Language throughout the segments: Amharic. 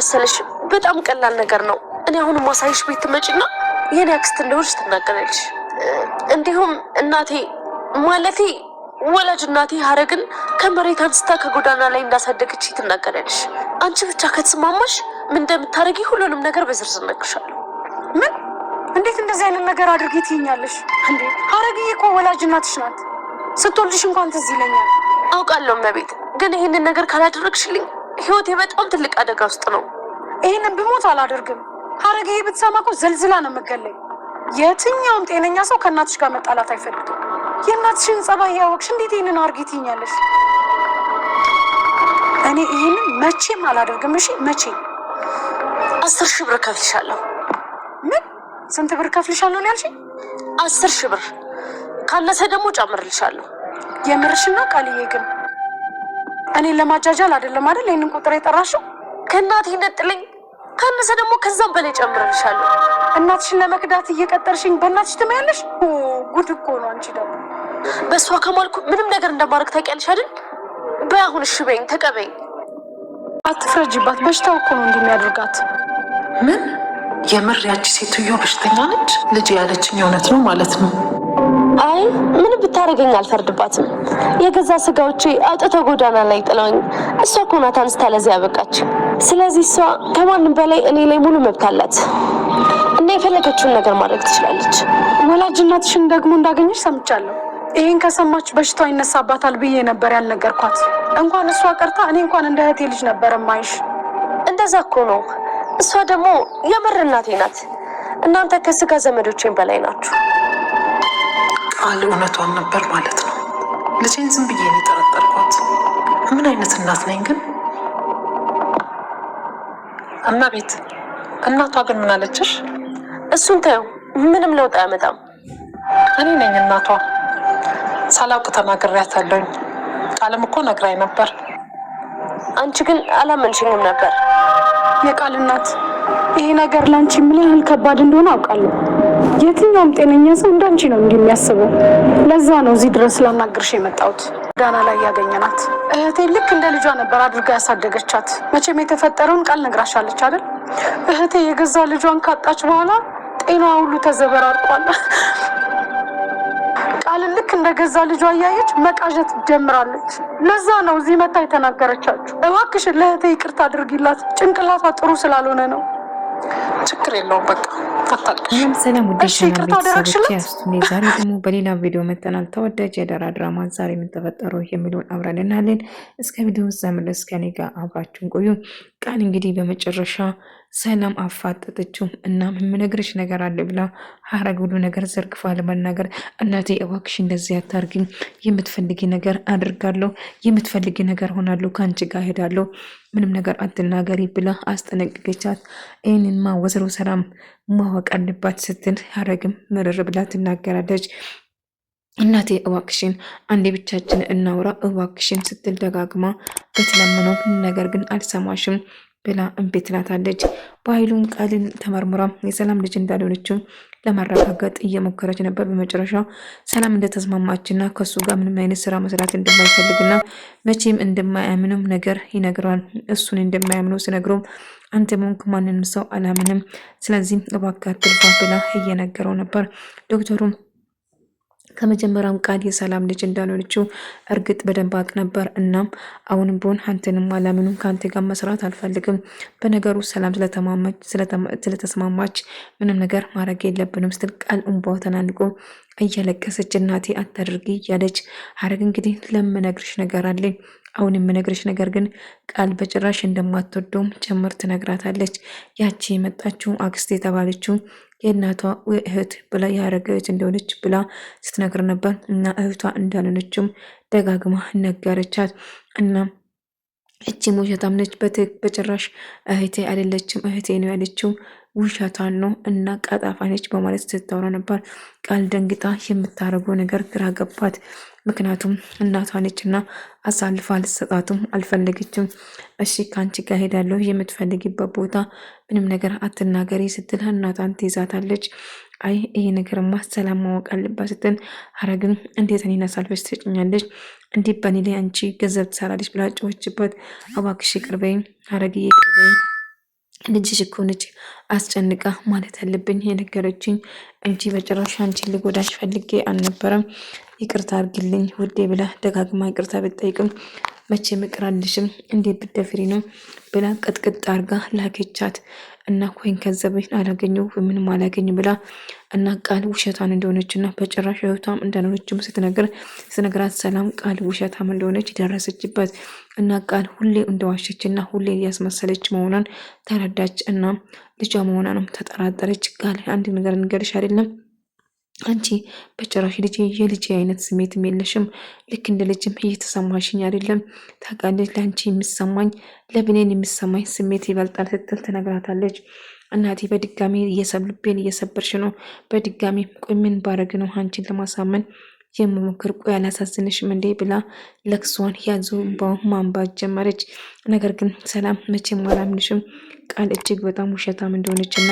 መሰለሽ በጣም ቀላል ነገር ነው። እኔ አሁን ማሳይሽ ቤት ትመጪና የኔ አክስት እንደሆነች ትናገራለሽ። እንዲሁም እናቴ ማለቴ ወላጅ እናቴ ሀረግን ከመሬት አንስታ ከጎዳና ላይ እንዳሳደገች ትናገራለሽ። አንቺ ብቻ ከተስማማሽ ምን እንደምታረጊ ሁሉንም ነገር በዝርዝር ነግርሻለሁ። ምን? እንዴት እንደዚህ አይነት ነገር አድርጊ ትይኛለሽ እንዴ? ሀረግዬ እኮ ወላጅ እናትሽ ናት። ስትወልድሽ እንኳን ትዝ ይለኛል። አውቃለሁ እመቤት፣ ግን ይህንን ነገር ካላደረግሽልኝ ህይወቴ በጣም ትልቅ አደጋ ውስጥ ነው። ይህንን ብሞት አላደርግም። ሀረግዬ ብትሰማ እኮ ዘልዝላ ነው የምገለኝ። የትኛውም ጤነኛ ሰው ከእናትሽ ጋር መጣላት አይፈልግም። የእናትሽን ጸባይ ያወቅሽ እንዴት ይህንን አድርጊ ትይኛለሽ? እኔ ይህንን መቼም አላደርግም። እሺ መቼም 10,000 ብር ከፍልሻለሁ። ምን? ስንት ብር ከፍልሻለሁ ያልሽኝ? 10,000 ብር ካነሰ ደግሞ ጨምርልሻለሁ። የምርሽና ቃልዬ? ግን እኔን ለማጃጃል አይደለም አይደል ይህንን ቁጥር የጠራሽው? ከእናቴ ነጥለኝ፣ ካነሰ ደግሞ ከዛም በላይ ጨምርልሻለሁ። እናትሽን ለመክዳት እየቀጠርሽኝ በእናትሽ ትመያለሽ? ጉድ እኮ ነው። አንቺ ደግሞ በእሷ ከማልኩ ምንም ነገር እንደማድረግ ታውቂያለሽ አይደል? በአሁን እሺ በይኝ፣ ተቀበይኝ። አትፍረጅባት። በሽታው እኮ ነው እንደሚያደርጋት። ምን? የምር ያቺ ሴትዮ በሽተኛ ነች? ልጅ ያለችኝ እውነት ነው ማለት ነው? አይ ምን ብታረገኝ አልፈርድባትም። የገዛ ስጋዎቼ አውጥተው ጎዳና ላይ ጥለውኝ እሷ እኮ ናት አንስታ ለዚህ ያበቃች። ስለዚህ እሷ ከማንም በላይ እኔ ላይ ሙሉ መብት አላት እና የፈለገችውን ነገር ማድረግ ትችላለች። ወላጅ እናትሽን ደግሞ እንዳገኘሽ ሰምቻለሁ። ይሄን ከሰማች በሽታው ይነሳባታል ብዬ ነበር ያልነገርኳት። እንኳን እሷ ቀርታ እኔ እንኳን እንደ እህቴ ልጅ ነበር ማይሽ። እንደዛ እኮ ነው። እሷ ደግሞ የምር እናቴ ናት። እናንተ ከስጋ ዘመዶቼን በላይ ናችሁ። ቃል እውነቷን ነበር ማለት ነው። ልጄን ዝም ብዬ ነው የጠረጠርኳት። ምን አይነት እናት ነኝ ግን? እመቤት፣ እናቷ ግን ምን አለችሽ? እሱን ተይው፣ ምንም ለውጥ አያመጣም። እኔ ነኝ እናቷ። ሳላውቅ ተናግሬያታለሁኝ። ቃልም እኮ ነግራኝ ነበር። አንቺ ግን አላመንሽኝም ነበር። የቃል እናት፣ ይሄ ነገር ላንቺ ምን ያህል ከባድ እንደሆነ አውቃለሁ። የትኛውም ጤነኛ ሰው እንዳንቺ ነው እንደሚያስበው። ለዛ ነው እዚህ ድረስ ላናግርሽ የመጣሁት። ጎዳና ላይ ያገኘናት እህቴ ልክ እንደ ልጇ ነበር አድርጋ ያሳደገቻት። መቼም የተፈጠረውን ቃል ነግራሻለች አይደል? እህቴ የገዛ ልጇን ካጣች በኋላ ጤናዋ ሁሉ ተዘበራርቋል። ቃልን ልክ እንደ ገዛ ልጇ እያየች መቃዠት ጀምራለች። ለዛ ነው እዚህ መታ የተናገረቻችሁ። እባክሽን ለእህቴ ይቅርታ አድርጊላት፣ ጭንቅላቷ ጥሩ ስላልሆነ ነው። ችግር የለውም በቃ ሰላም ሰላም። ውድ ቤተሰቦች ዛሬ ደግሞ በሌላ ቪዲዮ መጥተናል። ተወዳጅ የደራ ድራማ ዛሬ ምን ተፈጠረው የሚለውን አብረን እናያለን። እስከ ቪዲዮ ዘመለስ ከኔ ጋር አብራችሁን ቆዩ። ቃል እንግዲህ በመጨረሻ ሰላም አፋጠጠችው። እናም የምነግርሽ ነገር አለ ብላ ሀረግ ሁሉ ነገር ዘርግፋ ለመናገር እናቴ እባክሽ እንደዚህ አታርጊኝ፣ የምትፈልጊ ነገር አድርጋለሁ፣ የምትፈልጊ ነገር ሆናለሁ፣ ከአንቺ ጋር ሄዳለሁ፣ ምንም ነገር አትናገሪ ብላ አስጠነቅቀቻት። ይህንንማ ወይዘሮ ሰላም ማወቅ አለባት ስትል ሀረግም ምርር ብላ ትናገራለች። እናቴ እባክሽን አንዴ ብቻችን እናውራ እባክሽን ስትል ደጋግማ ብትለምነው ነገር ግን አልሰማሽም ብላ እምቢ ትላታለች። በኃይሉም ቃልን ተመርምራ የሰላም ልጅ እንዳልሆነችው ለማረጋገጥ እየሞከረች ነበር። በመጨረሻ ሰላም እንደተስማማችና ከሱ ጋር ምንም አይነት ስራ መስራት እንደማይፈልግና መቼም እንደማያምንም ነገር ይነግራል። እሱን እንደማያምነው ሲነግረው አንተ ሞንክ ማንንም ሰው አላምንም፣ ስለዚህ እባክህ አትልፋ ብላ እየነገረው ነበር። ዶክተሩም ከመጀመሪያም ቃል የሰላም ልጅ እንዳልሆነችው እርግጥ በደንብ አውቅ ነበር። እናም አሁንም ቢሆን አንተንም አላምንም፣ ከአንተ ጋር መስራት አልፈልግም። በነገሩ ሰላም ስለተስማማች ምንም ነገር ማድረግ የለብንም ስትል ቃል እንባዋ ተናንቆ እያለቀሰች እናቴ አታድርጊ እያለች ሀረግ እንግዲህ ለምነግርሽ ነገር አለኝ። አሁን የምነግርሽ ነገር ግን ቃል በጭራሽ እንደማትወደውም ጭምር ትነግራታለች። ያቺ የመጣችው አክስት የተባለችው የእናቷ እህት ብላ ያረገች እንደሆነች ብላ ስትነግር ነበር እና እህቷ እንዳልሆነችም ደጋግማ ነገረቻት። እና እቺ ውሸታም ነች፣ በጭራሽ እህቴ አይደለችም፣ እህቴ ነው ያለችው ውሸቷን ነው እና ቀጣፋ ነች በማለት ስታወራ ነበር። ቃል ደንግጣ የምታረገው ነገር ግራ ገባት። ምክንያቱም እናቷ ነች እና አሳልፋ ልትሰጣትም አልፈለገችም። እሺ ከአንቺ ጋር ሄዳለሁ፣ የምትፈልጊበት ቦታ ምንም ነገር አትናገሪ ስትል እናቷን ትይዛታለች። አይ ይሄ ነገርማ ሰላም ማወቅ አለባት ስትል ሀረግን እንዴት እኔን አሳልፈሽ ትሰጭኛለች? እንዲህ በእኔ ላይ አንቺ ገንዘብ ትሰራለች ብላ ጮኸችበት። እባክሽ ይቅር በይኝ ሀረግዬ ይቅር በይኝ ልጅሽ እኮ ነች አስጨንቃ ማለት አለብኝ የነገረችኝ እንጂ በጭራሽ አንቺን ልጎዳሽ ፈልጌ አልነበረም። ይቅርታ አርግልኝ ውዴ ብላ ደጋግማ ይቅርታ ብትጠይቅም መቼ ምቅራልሽም እንዴ ብደፍሪ ነው ብላ ቅጥቅጥ አርጋ ላከቻት። እና ኮይን ከዘበኝ አላገኘው ምንም አላገኝ ብላ እና ቃል ውሸታን እንደሆነችና በጭራሽ ህይወቷም እንዳልሆነችም ስትነግራት ሰላም ቃል ውሸታም እንደሆነች ደረሰችበት። እና ቃል ሁሌ እንደዋሸችና ሁሌ ያስመሰለች መሆኗን ተረዳች። እና ልጇ መሆኗንም ተጠራጠረች። ቃል አንድ ነገር እንገርሽ አይደለም አንቺ በጭራሽ ልጅ የልጅ አይነት ስሜትም የለሽም። ልክ እንደ ልጅም እየተሰማሽኝ አይደለም። ታውቃለች ለአንቺ የሚሰማኝ ለብኔን የሚሰማኝ ስሜት ይበልጣል ስትል ትነግራታለች። እናቴ በድጋሚ ልቤን እየሰበርሽ ነው። በድጋሚ ቆይ ምን ባረግ ነው አንቺን ለማሳመን የምሞክር? ቆይ አላሳዝንሽም እንዴ ብላ ለቅሷን ያዙ ማንባት ጀመረች። ነገር ግን ሰላም መቼም አላምንሽም ቃል እጅግ በጣም ውሸታም እንደሆነችና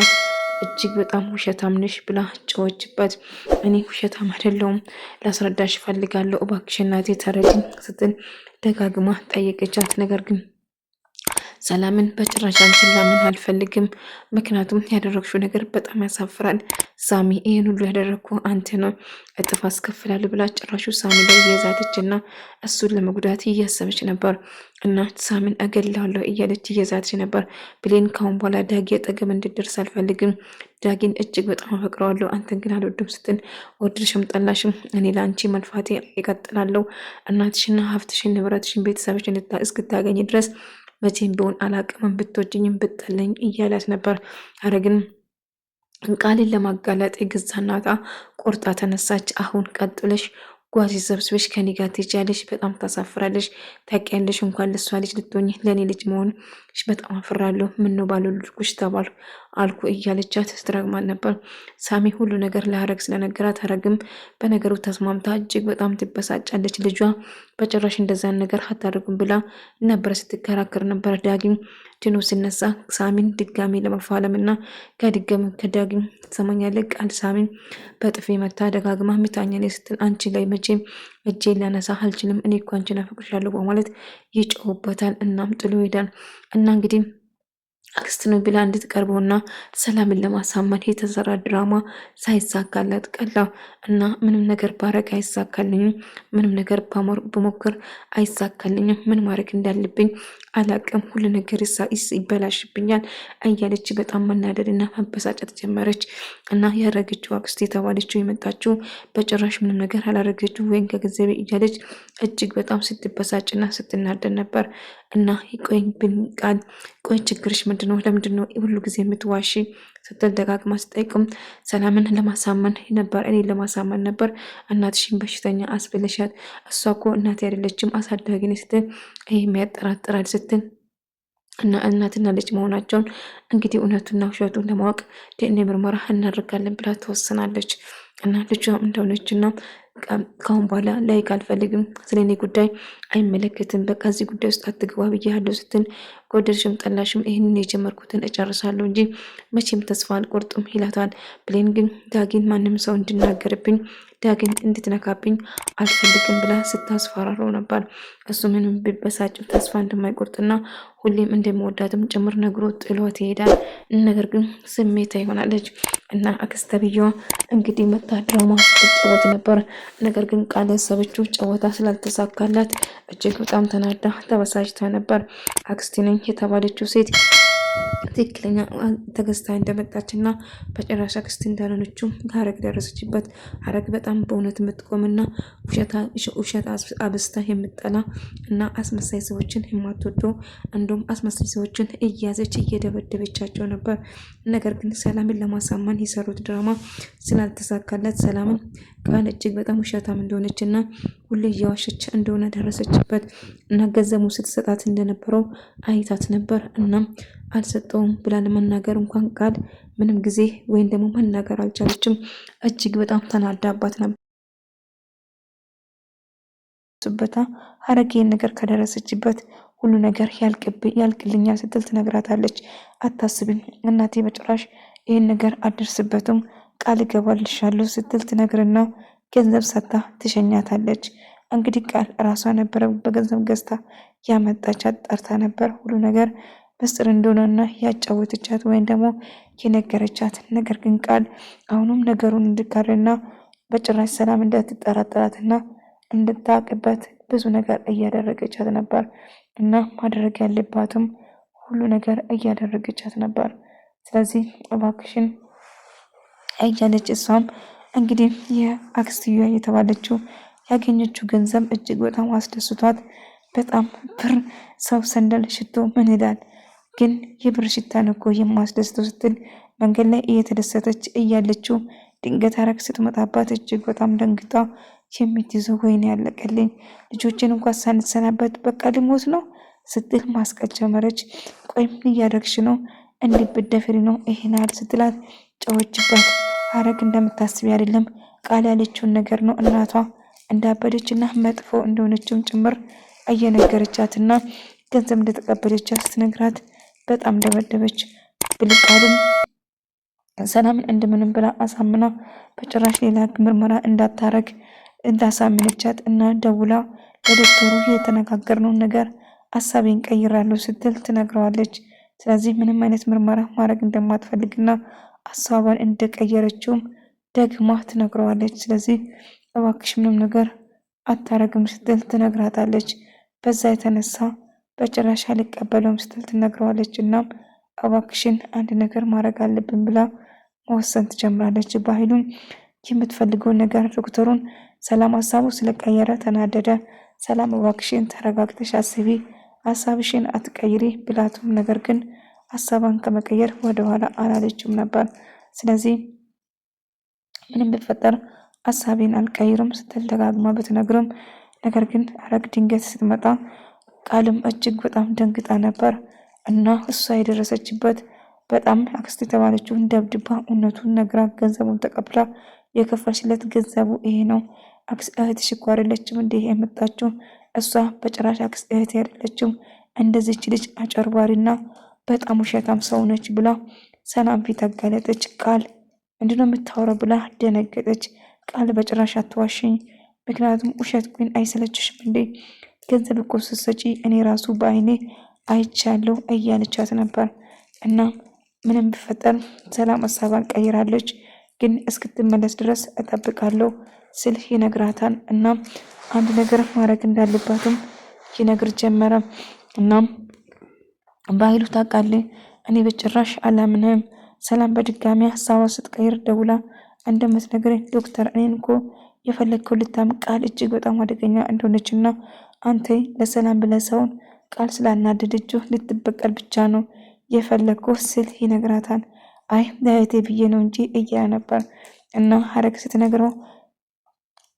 እጅግ በጣም ውሸታም ነሽ ብላ ጮኸችበት። እኔ ውሸታም አይደለሁም ላስረዳሽ እፈልጋለሁ እባክሽ እናቴ ተረጅኝ ስትል ደጋግማ ጠየቀቻት። ነገር ግን ሰላምን በጭራሽ አንቺን ላምን አልፈልግም፣ ምክንያቱም ያደረግሽው ነገር በጣም ያሳፍራል። ሳሚ ይህን ሁሉ ያደረግኩ አንተ ነው እጥፍ አስከፍላለሁ ብላ ጭራሹ ሳሚ ላይ እየዛተች እና እሱን ለመጉዳት እያሰበች ነበር። እና ሳሚን እገላለሁ እያለች እየዛተች ነበር። ብሌን ካሁን በኋላ ዳጊ አጠገብ እንድደርስ አልፈልግም፣ ዳጊን እጅግ በጣም አፈቅረዋለሁ፣ አንተን ግን አልወድም ስትል ወድሽም ጠላሽም እኔ ለአንቺ መልፋቴ ይቀጥላለሁ። እናትሽና ሀብትሽን ንብረትሽን ቤተሰብሽን እስክታገኝ ድረስ መቼም ቢሆን አላቅምም ብትወጂኝም ብትጠለኝ እያላት ነበር። አረግን ቃልን ለማጋለጥ የገዛ እናቷ ቆርጣ ተነሳች። አሁን ቀጥለሽ ጓዝ ሰብስበሽ ከኔ ጋር ትሄጃለሽ፣ በጣም ታሳፍራለሽ። ታውቂያለሽ እንኳን ለሷ ልጅ ልትሆኚ ለእኔ ልጅ መሆንሽ በጣም አፍራለሁ። ምነው ባልወለድኩሽ ተባልኩ አልኩ እያለቻት ስትረግማት ነበር። ሳሚ ሁሉ ነገር ለሀረግ ስለነገራት ሀረግም በነገሩ ተስማምታ እጅግ በጣም ትበሳጫለች። ልጇ በጭራሽ እንደዛን ነገር አታደርጉም ብላ ነበረ ስትከራከር ነበር። ዳጊም ድኖ ሲነሳ ሳሚን ድጋሚ ለመፋለም እና ከዳጊም ትሰማኛለህ ቃል ሳሚን በጥፊ መታ ደጋግማ ምታኛል ስትል አንቺ ላይ መቼም እጄን ላነሳ አልችልም፣ እኔ እኮ አንቺን አፈቅርሻለሁ በማለት ይጮህበታል። እናም ጥሎ ሄዳል። እና እንግዲህ አክስት ነው ብላ እንድትቀርበውና ሰላምን ለማሳመን የተሰራ ድራማ ሳይሳካለት ቀላው እና ምንም ነገር ባረግ አይሳካልኝም፣ ምንም ነገር በሞክር አይሳካልኝም፣ ምን ማድረግ እንዳለብኝ አላቅም፣ ሁሉ ነገር ይበላሽብኛል እያለች በጣም መናደድና መበሳጨት ጀመረች። እና ያረገችው አክስት የተባለችው የመጣችው በጭራሽ ምንም ነገር አላረገችው ወይም ከገንዘቤ እያለች እጅግ በጣም ስትበሳጭና ስትናደድ ነበር። እና ቃል ቆይ ችግርሽ ምንድነው? ለምንድነው ሁሉ ጊዜ የምትዋሺ? ስትል ደጋግማ ስጠይቅም ሰላምን ለማሳመን ነበር፣ እኔ ለማሳመን ነበር። እናትሽን በሽተኛ አስብለሻት፣ እሷ እኮ እናቴ አይደለችም አሳዳጊ ነች ስትል ይህ የሚያጠራጥራል ስትል እና እናትና ልጅ መሆናቸውን እንግዲህ እውነቱና ውሸቱን ለማወቅ ዲኤንኤ ምርመራ እናደርጋለን ብላ ትወስናለች። እና ልጇም እንደሆነችና ካሁን በኋላ ላይክ አልፈልግም፣ ስለኔ ጉዳይ አይመለከትም፣ በቃ እዚህ ጉዳይ ውስጥ አትግባ ብያለሁ ስትል ጎደልሽም ጠላሽም ይህንን የጀመርኩትን እጨርሳለሁ እንጂ መቼም ተስፋ አልቆርጥም ይላታል። ብሌን ግን ዳጊን ማንም ሰው እንድናገርብኝ ዳግን እንድትነካብኝ አልፈልግም ብላ ስታስፈራረው ነበር። እሱ ምንም ቢበሳጭም ተስፋ እንደማይቆርጥና ሁሌም እንደሚወዳትም ጭምር ነግሮ ጥሎት ይሄዳል። ነገር ግን ስሜታ ይሆናለች እና አክስተብየዋ እንግዲህ መታ ድራማ ስትጫወት ነበር። ነገር ግን ቃል ያሰበችው ጨዋታ ስላልተሳካላት እጅግ በጣም ተናዳ ተበሳጭታ ነበር። አክስቴ ነኝ የተባለችው ሴት ትክክለኛ ተገዝታ እንደመጣችና በጭራሽ አክስት እንዳልሆነችው ሀረግ ደረሰችበት። ሀረግ በጣም በእውነት የምትቆምና ውሸት አብስታ የምጠላ እና አስመሳይ ሰዎችን የማትወደው እንዲሁም አስመሳይ ሰዎችን እያዘች እየደበደበቻቸው ነበር። ነገር ግን ሰላምን ለማሳመን የሰሩት ድራማ ስላልተሳካለት ሰላምን ቃል እጅግ በጣም ውሸታም እንደሆነች እና ሁሌ እየዋሸች እንደሆነ ደረሰችበት እና ገንዘቡ ስትሰጣት እንደነበረው አይታት ነበር። እናም አልሰጠውም ብላ ለመናገር እንኳን ቃል ምንም ጊዜ ወይም ደግሞ መናገር አልቻለችም። እጅግ በጣም ተናዳባት ነበር። ሀረግ ይህን ነገር ከደረሰችበት ሁሉ ነገር ያልቅልኛል ስትል ትነግራታለች። አታስብኝ እናቴ በጭራሽ ይህን ነገር አደርስበትም ቃል እገባልሻለሁ ስትል ትነግርና ገንዘብ ሰጥታ ትሸኛታለች። እንግዲህ ቃል ራሷ ነበረ በገንዘብ ገዝታ ያመጣቻት ጠርታ ነበር። ሁሉ ነገር ምስጢር እንደሆነና ያጫወተቻት ወይም ደግሞ የነገረቻት ነገር ግን ቃል አሁንም ነገሩን እንድትጋርና በጭራሽ ሰላም እንዳትጠራጠራትና እንድታቅበት ብዙ ነገር እያደረገቻት ነበር እና ማድረግ ያለባትም ሁሉ ነገር እያደረገቻት ነበር። ስለዚህ እባክሽን እያለች እሷም እንግዲህ የአክስትየዋ የተባለችው ያገኘችው ገንዘብ እጅግ በጣም አስደስቷት በጣም ብር ሰው ሰንደል ሽቶ ምን ይላል ግን የብር ሽታን እኮ የማስደስተው ስትል መንገድ ላይ እየተደሰተች እያለችው ድንገት ሐረግ ስትመጣባት እጅግ በጣም ደንግጣ የምትይዘው ወይኔ ያለቀልኝ ልጆችን እንኳን ሳንሰናበት በቃ ልሞት ነው ስትል ማስቀት ጀመረች። ቆይ ምን እያደረግሽ ነው? እንዴት ብትደፍሪ ነው ይሄን ያህል ስትላት ጨወችባት። ሐረግ እንደምታስቢ አይደለም ቃል ያለችውን ነገር ነው እናቷ እንዳበደችና መጥፎ እንደሆነችም ጭምር እየነገረቻትና ገንዘብ እንደተቀበለቻት ስትነግራት በጣም ደበደበች። ብልቃልም ሰላምን እንደምንም ብላ አሳምና በጭራሽ ሌላ ምርመራ እንዳታረግ እንዳሳምነቻት እና ደውላ ለዶክተሩ የተነጋገርነውን ነገር ሀሳቤን ቀይራለሁ ስትል ትነግረዋለች። ስለዚህ ምንም አይነት ምርመራ ማድረግ እንደማትፈልግና ሀሳቧን እንደቀየረችውም ደግማ ትነግረዋለች። ስለዚህ እባክሽ ምንም ነገር አታረግም ስትል ትነግራታለች። በዛ የተነሳ በጭራሽ አልቀበለውም ስትል ትነግረዋለች። እናም እባክሽን አንድ ነገር ማድረግ አለብን ብላ መወሰን ትጀምራለች። በኃይሉም የምትፈልገውን ነገር ዶክተሩን ሰላም ሀሳቡ ስለቀየረ ተናደደ። ሰላም እባክሽን ተረጋግተሽ አስቢ፣ ሀሳብሽን አትቀይሪ ብላቱም ነገር ግን ሀሳቧን ከመቀየር ወደኋላ አላለችም ነበር። ስለዚህ ምንም ቢፈጠር ሀሳቤን አልቀይርም ስትል ደጋግማ ብትነግርም ነገር ግን ሐረግ ድንገት ስትመጣ ቃልም እጅግ በጣም ደንግጣ ነበር እና እሷ የደረሰችበት በጣም አክስት የተባለችውን ደብድባ እውነቱን ነግራ ገንዘቡን ተቀብላ የከፈልሽለት ገንዘቡ ይሄ ነው፣ እህትሽ እኮ አይደለችም እንዴ የመጣችው? እሷ በጭራሽ አክስት እህት አይደለችም፣ እንደዚች ልጅ አጨርባሪና በጣም ውሸታም ሰው ነች ብላ ሰላም ፊት አጋለጠች። ቃል ምንድነው የምታወራው ብላ ደነገጠች። ቃል በጭራሽ አትዋሽኝ፣ ምክንያቱም ውሸት ግን አይሰለችሽም እንዴ? ገንዘብ እኮ ስትሰጪ እኔ ራሱ በአይኔ አይቻለሁ እያለቻት ነበር። እና ምንም ቢፈጠር ሰላም ሀሳቧን ቀይራለች፣ ግን እስክትመለስ ድረስ እጠብቃለሁ ስል ይነግራታል። እና አንድ ነገር ማድረግ እንዳለባትም ይነግር ጀመረ። እናም በኃይሉ ታውቃለህ፣ እኔ በጭራሽ አላምንም። ሰላም በድጋሚ ሀሳቧ ስትቀይር ደውላ እንደምትነግረኝ ዶክተር እኔን እኮ የፈለግከው ልታም ቃል እጅግ በጣም አደገኛ እንደሆነችና አንተ ለሰላም ብለህ ሰውን ቃል ስላናደደችው ልትበቀል ብቻ ነው የፈለግከው ስል ይነግራታል። አይ ለእህቴ ብዬ ነው እንጂ እያለ ነበር። እና ሐረግ ስትነግረው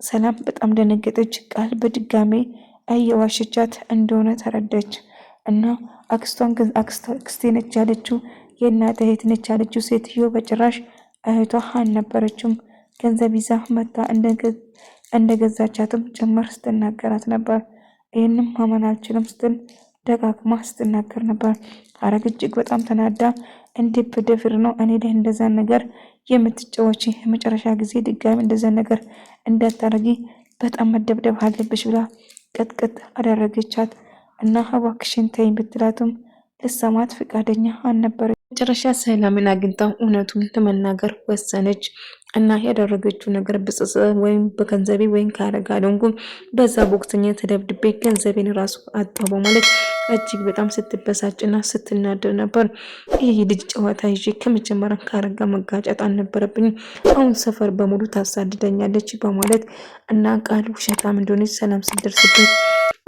ሰላም በጣም ደነገጠች። ቃል በድጋሜ እየዋሸቻት እንደሆነ ተረዳች። እና አክስቴ ነች ያለችው የእናት እህት ነች ያለችው ሴትዮ በጭራሽ እህቷ አልነበረችም። ገንዘብ ይዛ መታ እንደገዛቻትም ጭምር ስትናገራት ነበር። ይህንም ማመን አልችልም ስትል ደጋግማ ስትናገር ነበር። ሐረግ እጅግ በጣም ተናዳ እንዴት በደፍር ነው እኔ ላይ እንደዛን ነገር የምትጫወቺ? የመጨረሻ ጊዜ ድጋሚ እንደዛን ነገር እንዳታረጊ በጣም መደብደብ አለብሽ ብላ ቅጥቅጥ አደረገቻት። እና እባክሽን ተይኝ ብትላትም ልሰማት ፈቃደኛ አልነበረች። መጨረሻ ሰላምን አግኝታ እውነቱን ለመናገር ወሰነች። እና ያደረገችው ነገር ብጽጽት ወይም በገንዘቤ ወይም ከሐረግ አልሆንኩም፣ በዛ ቦክተኛ ተደብድቤ ገንዘቤን ራሱ አጣሁ በማለት እጅግ በጣም ስትበሳጭና ስትናደር ነበር። ይህ ልጅ ጨዋታ ይዤ ከመጀመሪያ ከሐረግ ጋር መጋጨት አልነበረብኝም፣ አሁን ሰፈር በሙሉ ታሳድደኛለች በማለት እና ቃል ውሸታም እንደሆነች ሰላም ስትደርስበት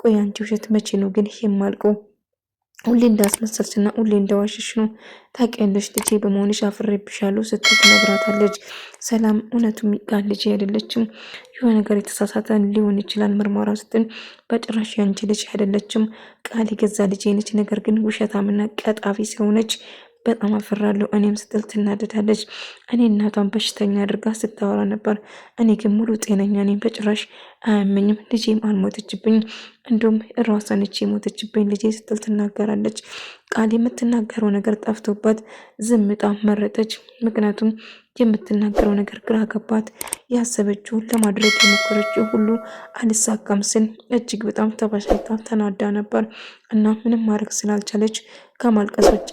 ቆይ አንቺ ውሸት መቼ ነው ግን የማልቀው? ሁሌ እንዳስመሰልሽና ሁሌ እንደዋሽሽ ነው ታውቂያለሽ፣ ልጄ በመሆንሽ አፍሬብሻለሁ ስትል ትነግራታለች። ሰላም እውነቱም ቃል ልጄ አይደለችም፣ የሆነ ነገር የተሳሳተ ሊሆን ይችላል ምርመራ ስትል በጭራሽ ያንቺ ልጅ አይደለችም፣ ቃል የገዛ ልጄ ነች፣ ነገር ግን ውሸታምና ቀጣፊ ስለሆነች በጣም አፈራለሁ እኔም ስትል ትናደዳለች። እኔ እናቷን በሽተኛ አድርጋ ስታወራ ነበር። እኔ ግን ሙሉ ጤነኛ ነኝ፣ በጭራሽ አያመኝም፣ ልጄም አልሞተችብኝ፣ እንዲሁም ራሷን እቺ የሞተችብኝ ልጄ ስትል ትናገራለች። ቃል የምትናገረው ነገር ጠፍቶባት ዝምጣ መረጠች። ምክንያቱም የምትናገረው ነገር ግራ ገባት። ያሰበችውን ለማድረግ የሞከረችው ሁሉ አልሳካም ስል እጅግ በጣም ተበሳጭታ ተናዳ ነበር እና ምንም ማድረግ ስላልቻለች ከማልቀስ ውጪ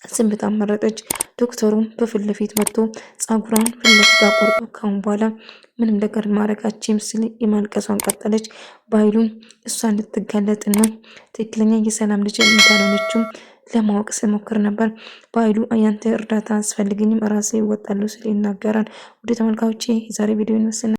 ዝምታ መረጠች። ዶክተሩም በፊት ለፊት መጥቶ ጸጉሯን ፊት ለፊት አቆርጦ ካሁን በኋላ ምንም ነገር ማድረጋችም ስል የማልቀሷን ቀጠለች። በኃይሉም እሷ እንድትጋለጥና ትክክለኛ የሰላም ልጅ እንዳልሆነችም ለማወቅ ስሞክር ነበር። በኃይሉ ያንተ እርዳታ አስፈልግኝም ራሴ ይወጣሉ ስል ይናገራል። ወደ ተመልካዮቼ የዛሬ ቪዲዮ ይመስል